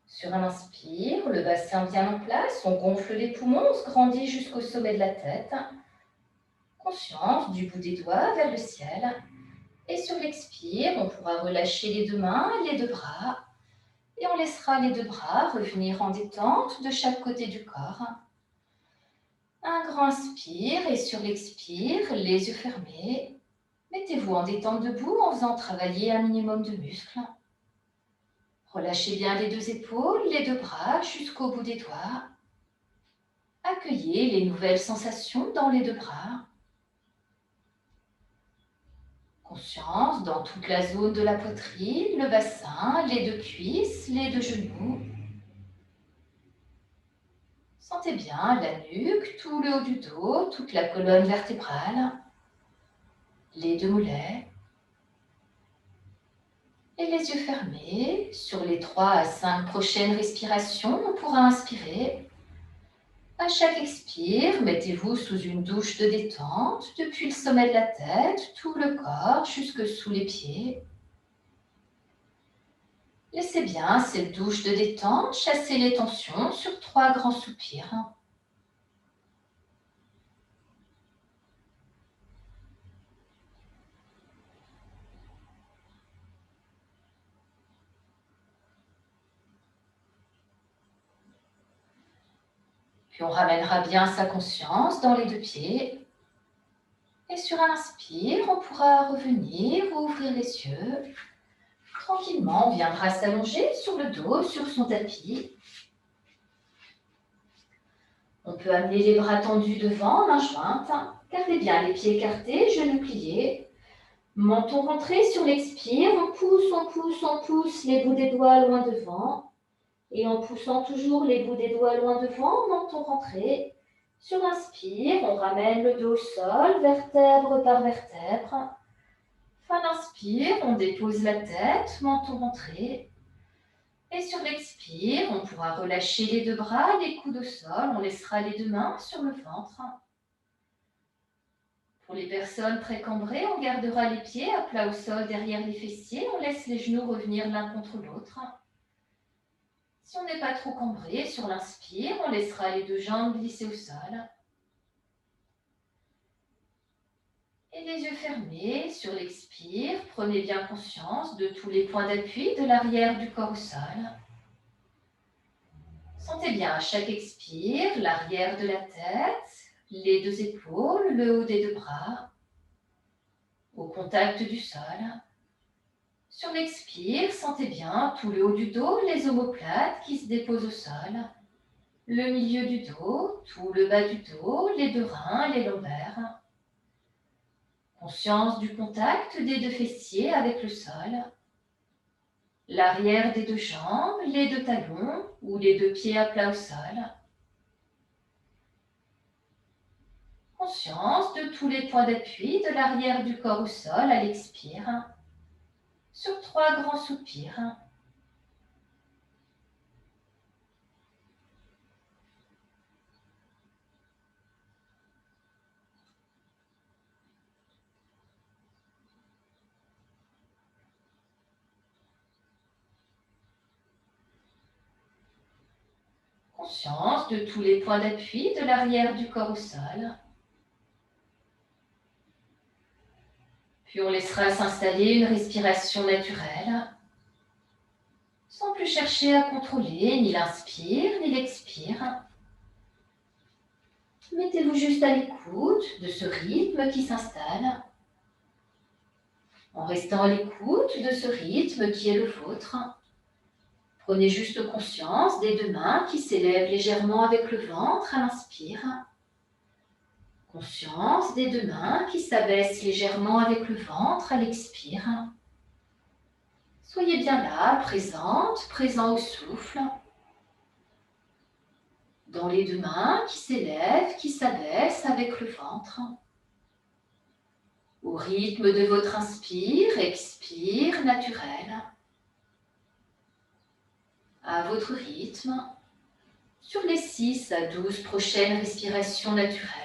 Sur un inspire, le bassin vient en place, on gonfle les poumons, on se grandit jusqu'au sommet de la tête. Conscience du bout des doigts vers le ciel. Et sur l'expire, on pourra relâcher les deux mains, les deux bras. Et on laissera les deux bras revenir en détente de chaque côté du corps. Un grand inspire et sur l'expire, les yeux fermés. Mettez-vous en détente debout en faisant travailler un minimum de muscles. Relâchez bien les deux épaules, les deux bras jusqu'au bout des doigts. Accueillez les nouvelles sensations dans les deux bras. Conscience dans toute la zone de la poitrine, le bassin, les deux cuisses, les deux genoux. Sentez bien la nuque, tout le haut du dos, toute la colonne vertébrale, les deux mollets. Et les yeux fermés, sur les 3 à 5 prochaines respirations, on pourra inspirer. À chaque expire, mettez-vous sous une douche de détente, depuis le sommet de la tête, tout le corps, jusque sous les pieds. Laissez bien cette douche de détente chasser les tensions sur 3 grands soupirs. Puis on ramènera bien sa conscience dans les deux pieds. Et sur un inspire, on pourra revenir ou ouvrir les yeux. Tranquillement, on viendra s'allonger sur le dos, sur son tapis. On peut amener les bras tendus devant, mains jointes. Gardez bien les pieds écartés, genoux pliés. Menton rentré sur l'expire. On pousse, on pousse, on pousse les bouts des doigts loin devant. Et en poussant toujours les bouts des doigts loin devant, menton rentré. Sur l'inspire, on ramène le dos au sol, vertèbre par vertèbre. Fin d'inspire, on dépose la tête, menton rentré. Et sur l'expire, on pourra relâcher les deux bras, les coudes au sol. On laissera les deux mains sur le ventre. Pour les personnes très cambrées, on gardera les pieds à plat au sol derrière les fessiers. On laisse les genoux revenir l'un contre l'autre. Si on n'est pas trop cambré, sur l'inspire, on laissera les deux jambes glisser au sol. Et les yeux fermés, sur l'expire, prenez bien conscience de tous les points d'appui de l'arrière du corps au sol. Sentez bien à chaque expire l'arrière de la tête, les deux épaules, le haut des deux bras, au contact du sol. Sur l'expire, sentez bien tout le haut du dos, les omoplates qui se déposent au sol, le milieu du dos, tout le bas du dos, les deux reins, les lombaires. Conscience du contact des deux fessiers avec le sol. L'arrière des deux jambes, les deux talons ou les deux pieds à plat au sol. Conscience de tous les points d'appui de l'arrière du corps au sol à l'expire, sur 3 grands soupirs. Conscience de tous les points d'appui de l'arrière du corps au sol. Puis on laissera s'installer une respiration naturelle, sans plus chercher à contrôler ni l'inspire ni l'expire. Mettez-vous juste à l'écoute de ce rythme qui s'installe, en restant à l'écoute de ce rythme qui est le vôtre. Prenez juste conscience des 2 mains qui s'élèvent légèrement avec le ventre à l'inspire. Conscience des 2 mains qui s'abaissent légèrement avec le ventre à l'expire. Soyez bien là, présente, présent au souffle. Dans les 2 mains qui s'élèvent, qui s'abaissent avec le ventre. Au rythme de votre inspire, expire naturel. À votre rythme, sur les 6 à 12 prochaines respirations naturelles.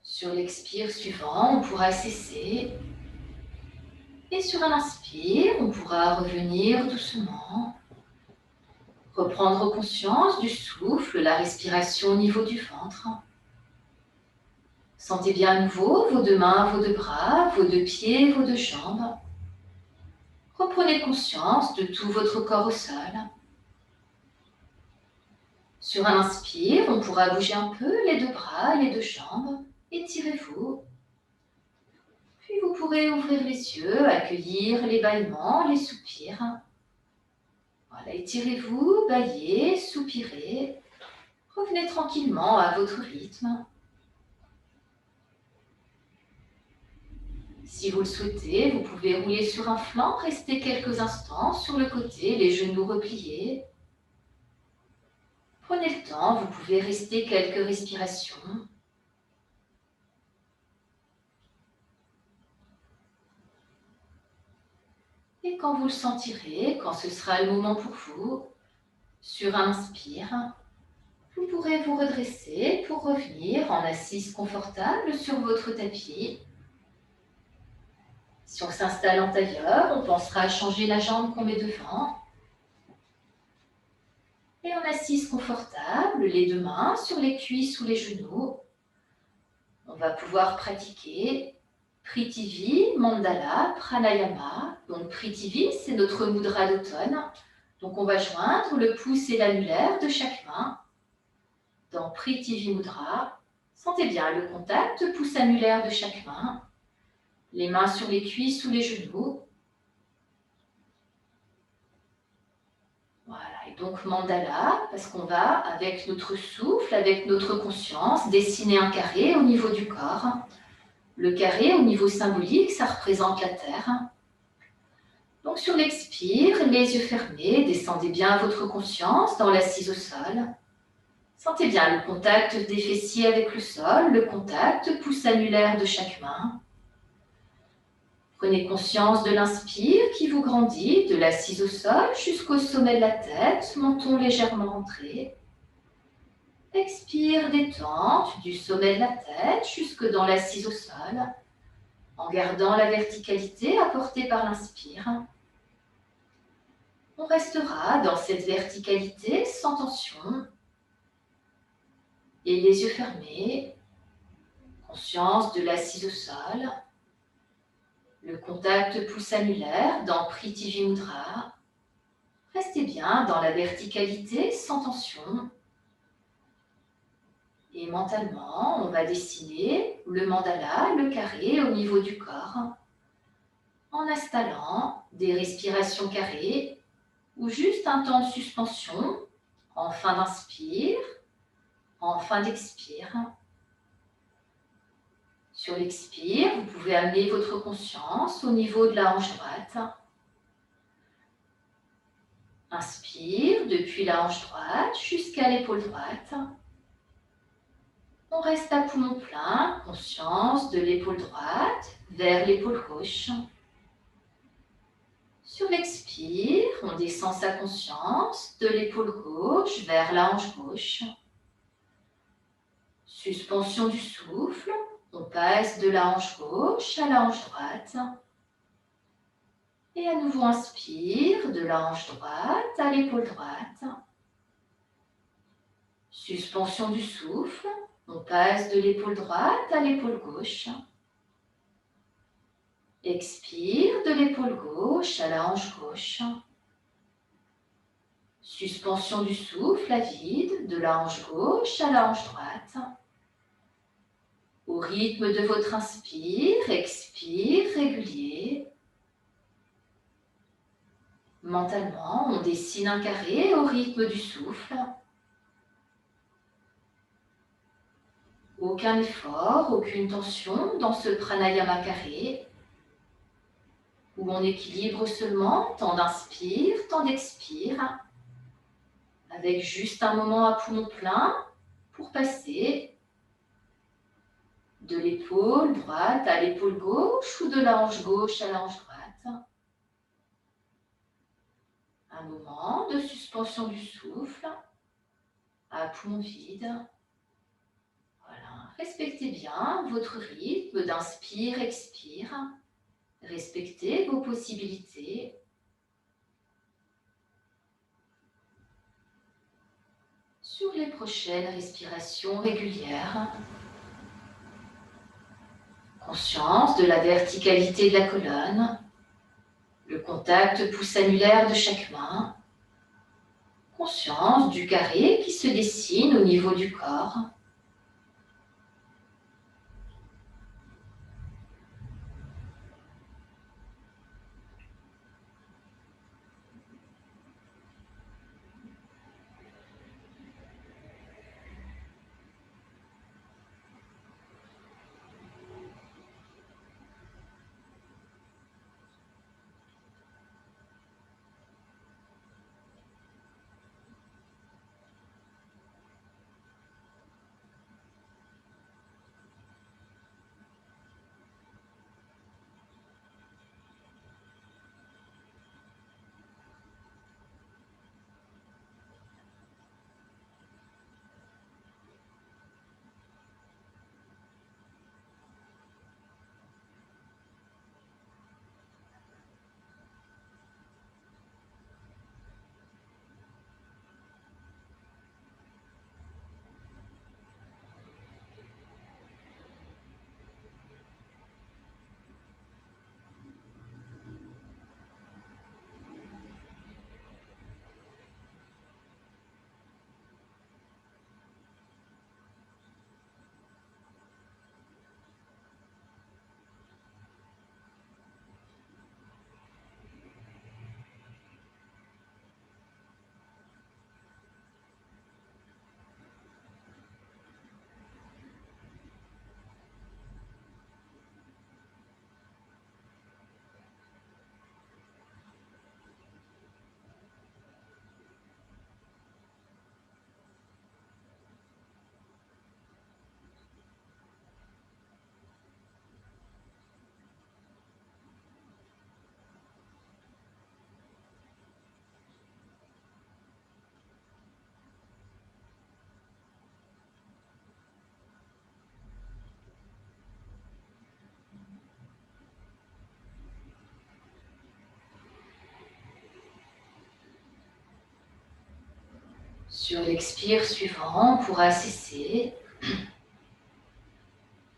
Sur l'expire suivant, on pourra cesser. Et sur un inspire, on pourra revenir doucement. Reprendre conscience du souffle, la respiration au niveau du ventre. Sentez bien à nouveau vos 2 mains, vos 2 bras, vos 2 pieds, vos 2 jambes. Reprenez conscience de tout votre corps au sol. Sur un inspire, on pourra bouger un peu les 2 bras et les 2 jambes. Étirez-vous. Puis vous pourrez ouvrir les yeux, accueillir les bâillements, les soupirs. Voilà, étirez-vous, bâillez, soupirez. Revenez tranquillement à votre rythme. Si vous le souhaitez, vous pouvez rouler sur un flanc, rester quelques instants sur le côté, les genoux repliés. Prenez le temps, vous pouvez rester quelques respirations. Et quand vous le sentirez, quand ce sera le moment pour vous, sur un inspire, vous pourrez vous redresser pour revenir en assise confortable sur votre tapis. Si on s'installe en tailleur, on pensera à changer la jambe qu'on met devant. Et en assise confortable, les 2 mains sur les cuisses ou les genoux. On va pouvoir pratiquer Prithvi, Mandala, Pranayama. Donc Prithvi, c'est notre mudra d'automne. Donc on va joindre le pouce et l'annulaire de chaque main. Dans Prithvi Mudra, sentez bien le contact pouce annulaire de chaque main. Les mains sur les cuisses ou les genoux. Voilà. Et Donc mandala, parce qu'on va, avec notre souffle, avec notre conscience, dessiner un carré au niveau du corps. Le carré, au niveau symbolique, ça représente la Terre. Donc sur l'expire, les yeux fermés, descendez bien votre conscience dans l'assise au sol. Sentez bien le contact des fessiers avec le sol, le contact pouce annulaire de chaque main. Prenez conscience de l'inspire qui vous grandit, de l'assise au sol jusqu'au sommet de la tête, menton légèrement rentré. Expire, détente du sommet de la tête jusque dans l'assise au sol, en gardant la verticalité apportée par l'inspire. On restera dans cette verticalité sans tension et les yeux fermés, conscience de l'assise au sol, le contact pouce annulaire dans Prithvi Mudra. Restez bien dans la verticalité sans tension. Et mentalement, on va dessiner le mandala, le carré au niveau du corps, en installant des respirations carrées ou juste un temps de suspension en fin d'inspire, en fin d'expire. Sur l'expire, vous pouvez amener votre conscience au niveau de la hanche droite. Inspire depuis la hanche droite jusqu'à l'épaule droite. On reste à poumon plein, conscience de l'épaule droite vers l'épaule gauche. Sur l'expire, on descend sa conscience de l'épaule gauche vers la hanche gauche. Suspension du souffle, on passe de la hanche gauche à la hanche droite. Et à nouveau inspire de la hanche droite à l'épaule droite. Suspension du souffle, on passe de l'épaule droite à l'épaule gauche. Expire de l'épaule gauche à la hanche gauche. Suspension du souffle à vide de la hanche gauche à la hanche droite. Au rythme de votre inspire, expire régulier. Mentalement, on dessine un carré au rythme du souffle. Aucun effort, aucune tension dans ce pranayama carré, où on équilibre seulement temps d'inspire, temps d'expire, avec juste un moment à poumon plein pour passer de l'épaule droite à l'épaule gauche ou de la hanche gauche à la hanche droite. Un moment de suspension du souffle à poumon vide. Voilà. Respectez bien votre rythme d'inspire-expire. Respectez vos possibilités. Sur les prochaines respirations régulières, conscience de la verticalité de la colonne, le contact pouce annulaire de chaque main, conscience du carré qui se dessine au niveau du corps. Sur l'expire suivant, on pourra cesser.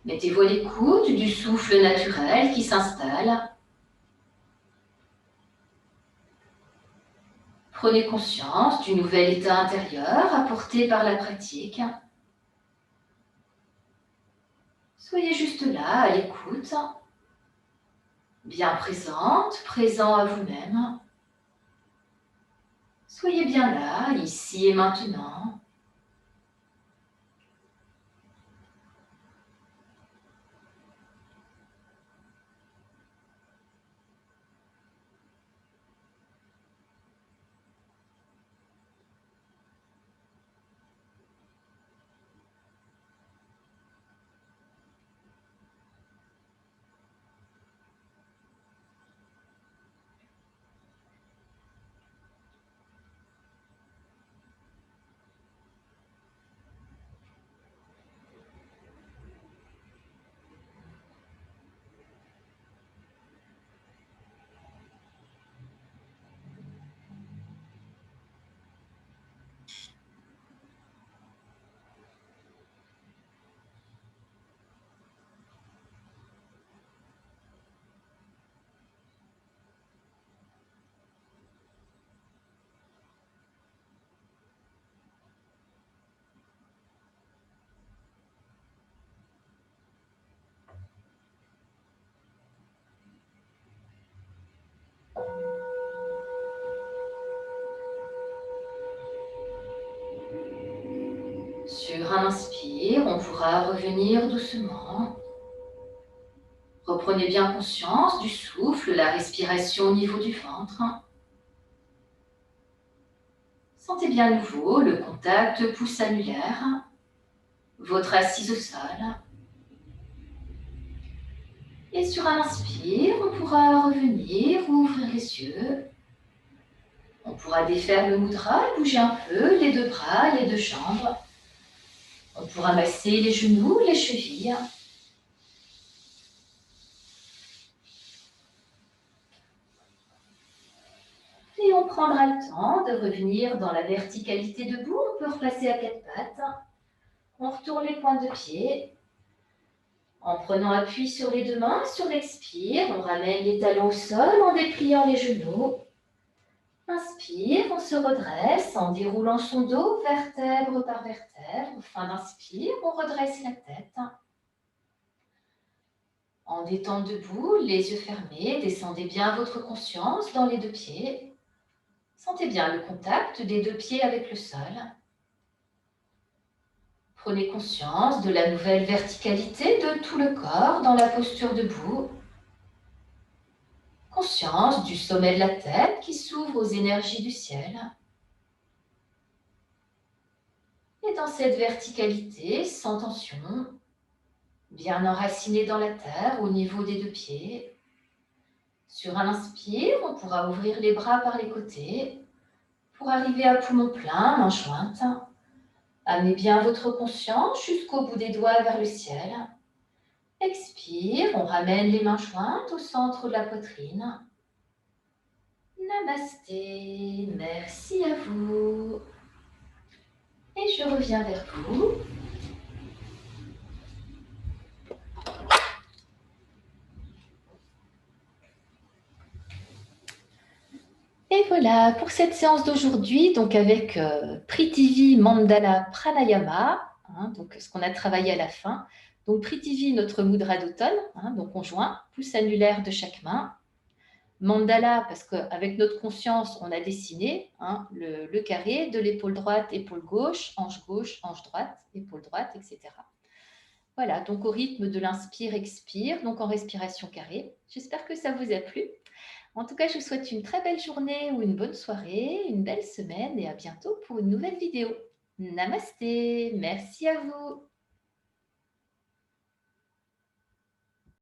Mettez-vous à l'écoute du souffle naturel qui s'installe. Prenez conscience du nouvel état intérieur apporté par la pratique. Soyez juste là, à l'écoute, bien présente, présent à vous-même. Soyez bien là, ici et maintenant. Sur un inspire, on pourra revenir doucement. Reprenez bien conscience du souffle, la respiration au niveau du ventre. Sentez bien à nouveau le contact pouce annulaire, votre assise au sol. Et sur un inspire, on pourra revenir ou ouvrir les yeux. On pourra défaire le mudra et bouger un peu les deux bras, les deux jambes. On pourra masser les genoux, les chevilles. Et on prendra le temps de revenir dans la verticalité debout. On peut repasser à quatre pattes. On retourne les pointes de pied. En prenant appui sur les deux mains, sur l'expire, on ramène les talons au sol en dépliant les genoux. Inspire, on se redresse en déroulant son dos vertèbre par vertèbre. Fin d'inspire, on redresse la tête. En étant debout, les yeux fermés, descendez bien votre conscience dans les deux pieds. Sentez bien le contact des deux pieds avec le sol. Prenez conscience de la nouvelle verticalité de tout le corps dans la posture debout. Conscience du sommet de la tête qui s'ouvre aux énergies du ciel. Et dans cette verticalité, sans tension, bien enraciné dans la terre au niveau des deux pieds. Sur un inspire, on pourra ouvrir les bras par les côtés pour arriver à poumon plein, main jointe. Amenez bien votre conscience jusqu'au bout des doigts vers le ciel. Expire, on ramène les mains jointes au centre de la poitrine. Namasté, merci à vous. Et je reviens vers vous. Et voilà, pour cette séance d'aujourd'hui, donc avec Prithvi Mandala Pranayama, donc ce qu'on a travaillé à la fin. Donc Prithvi, notre mudra d'automne, donc on joint, pouce annulaire de chaque main. Mandala, parce qu'avec notre conscience, on a dessiné le carré de l'épaule droite, épaule gauche, hanche droite, épaule droite, etc. Voilà, donc au rythme de l'inspire-expire, donc en respiration carrée. J'espère que ça vous a plu. En tout cas, je vous souhaite une très belle journée ou une bonne soirée, une belle semaine et à bientôt pour une nouvelle vidéo. Namasté, merci à vous.